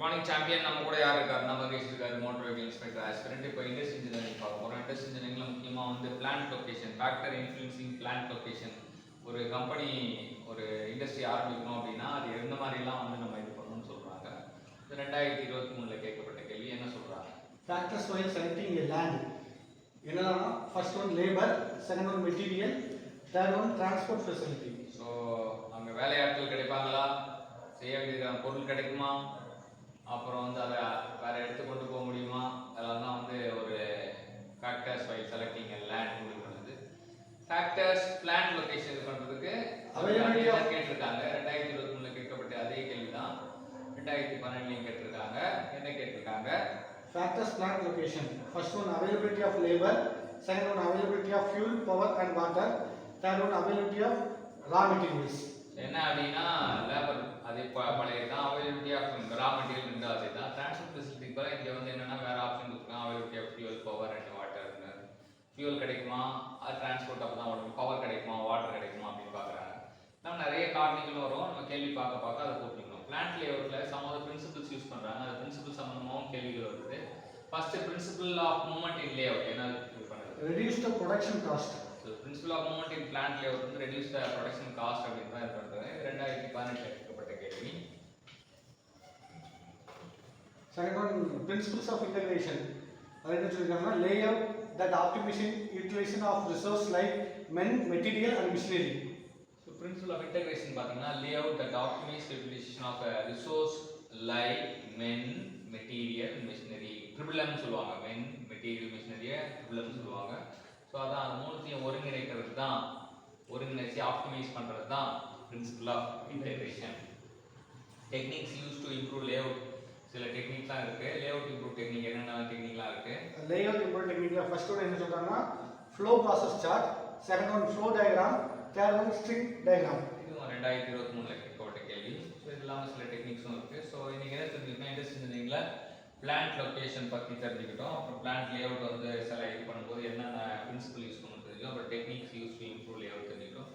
Morning champion நம்ம கூட யார் இருக்காருன்னா மகேஷ் இருக்காரு, மோட்டர் வெஹிக்கல் இன்ஸ்பெக்டர் ஆஸ்பிரண்ட். இப்போ இண்டஸ்ட்ரி இன்ஜினியரிங் பார்க்க போகிறோம். இண்டஸ்ட்ரி இன்ஜினியரிங்ல முக்கியமாக வந்து plant location, factor influencing plant location. ஒரு கம்பெனி ஒரு இண்டஸ்ட்ரி ஆரம்பிக்கணும் அப்படின்னா அது எந்த மாதிரிலாம் வந்து நம்ம இது பண்ணணும்னு சொல்கிறாங்க. 2023 கேட்கப்பட்ட கேள்வி என்ன சொல்கிறாங்க? Factors while selecting a land. என்னன்னா first one labour, second one material, third one transport facility. So அங்கே வேலையாட்கள் கிடைப்பாங்களா, செய்ய வேண்டிய பொருள் கிடைக்குமா, அப்புறம் வந்து அதை வேற எடுத்து கொண்டு போக முடியுமா, அதெல்லாம் தான் வந்து ஒரு ஃபேக்டர்ஸ் வைல் செலக்டிங் லேண்ட் முடிவு பண்ணுது. ஃபேக்டர்ஸ் பிளான் லொகேஷன் இது பண்ணுறதுக்கு கேட்டிருக்காங்க. 2023 கேட்கப்பட்ட அதே கேள்வி தான் 2012 கேட்டிருக்காங்க. என்ன கேட்டிருக்காங்க? Factors plant location. First one availability of labor, second one availability of fuel, power and water, third one availability of raw materials. என்ன அப்படின்னா லேபர் அதே பழைய தான், அவைலபிலிட்டி ஆஃப் ரா மெட்டீரியல் ரெண்டு அதே தான். டிரான்ஸ்போர்ட் ஃபெசிலிட்டிக்கு கூட இங்கே வந்து என்னென்னா வேறு ஆப்ஷன் கொடுத்துருக்காங்க. Availability of fuel, power and water. Fuel கிடைக்குமா, அது டிரான்ஸ்போர்ட் அப்போ தான் வரும். பவர் கிடைக்குமா, வாட்டர் கிடைக்குமா அப்படின்னு பார்க்குறாங்க. நம்ம நிறைய காரணிகள் வரும், நம்ம கேள்வி பார்க்க அதை போட்டுக்கணும். பிளான்ட் லேஅவுட்டில் சம் ஆஃப் பிரின்சிபிள்ஸ் யூஸ் பண்ணுறாங்க. அந்த பிரின்சிபிள் சம்மந்தமாகவும் கேள்விகள் வருது. First principle of movement in layout என்ன இது பண்ணுறது? Reduce the production cost. Principle of movement in plant layout வந்து ரெடியூஸ் த ப்ரொடக்ஷன் காஸ்ட் அப்படின்னு தான் இது பண்ணுறது. 2018 கேட்கப்பட்ட கேள்வி. Second one principles of integration. அது என்ன சொல்லிருக்காங்கன்னா layout that optimization utilization of resource like men, material and machinery. So principle of integration பார்த்தீங்கன்னா layout that optimize utilization of a resource like men, material and machinery. Triple M சொல்லுவாங்க. men, material, machinery triple M சொல்லுவாங்க. So அதான் அது மூணுத்தையும் ஒருங்கிணைக்கிறது தான், ஒருங்கிணைச்சி optimise பண்ணுறது தான் principle of integration. Techniques use to improve layout. சில டெக்னிக்லாம் இருக்கு. லேஅவுட் இம்ப்ரூவ் டெக்னிக் என்னென்ன டெக்னிக்லாம் இருக்கு? லேஅவுட் இம்ப்ரூவ் டெக்னிக்ல ஃபர்ஸ்ட் ஒன் என்ன சொல்றாங்கன்னா flow process chart, second one flow diagram, third one string diagram. இது 2023 கேட்கப்பட்ட கேள்வி. ஸோ இது இல்லாமல் சில டெக்னிக்ஸும் இருக்கு. ஸோ இன்னைக்கு என்ன தெரிஞ்சுக்கணும், இண்டஸ்ட்ரி இன்ஜினியரிங்ல பிளான்ட் லொகேஷன் பற்றி தெரிஞ்சுக்கிட்டோம். அப்புறம் பிளான்ட் லேஅவுட் வந்து சில இது பண்ணும்போது என்னென்ன பிரின்சிபல் யூஸ் பண்ணணும் தெரிஞ்சுக்கணும். அப்புறம் techniques use to improve layout தெரிஞ்சுக்கிட்டோம்.